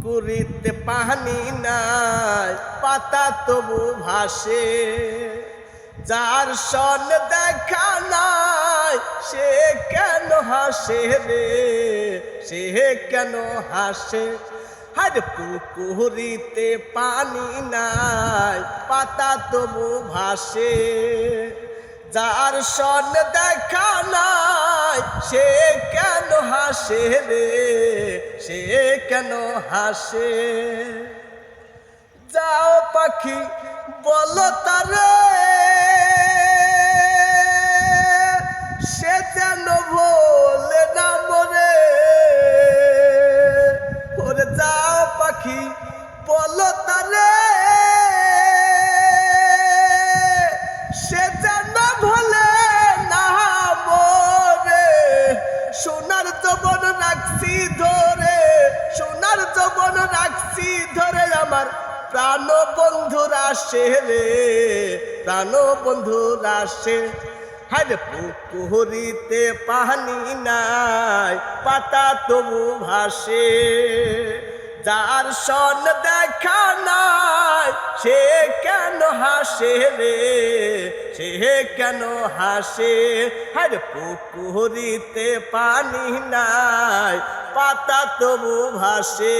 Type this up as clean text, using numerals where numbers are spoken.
পুকুরিতে পানি নাই, পাতা তবু ভাসে। যার সন দেখা নাই, সে কেন হাসে রে, সে কেন হাসে। হায় পুকুরিতে পানি নাই, পাতা তবু ভাসে। যার সন দেখা নাই, সে কেন হাসে রে, সে কেন হাসে। যাও পাখি বলো তারে, সে যেন ভোলে না মরে। ওরে যাও পাখি বলো তারে, সে যেন ভোলে না মরে। সোনার যৌবন রাখছি ধরে, সোনার যৌবন রাখছি ধরে, আমার প্রাণ বন্ধুরা আসে রে, প্রাণ বন্ধুরা আসে। হায় পুকুরিতে পানি নাই, পাতা তবু ভাসে। যার সন দেখা নাই, সে কেন হাসে রে, সে কেন হাসে। হায় পুকুরিতে পানি নাই, পাতা তবু ভাসে।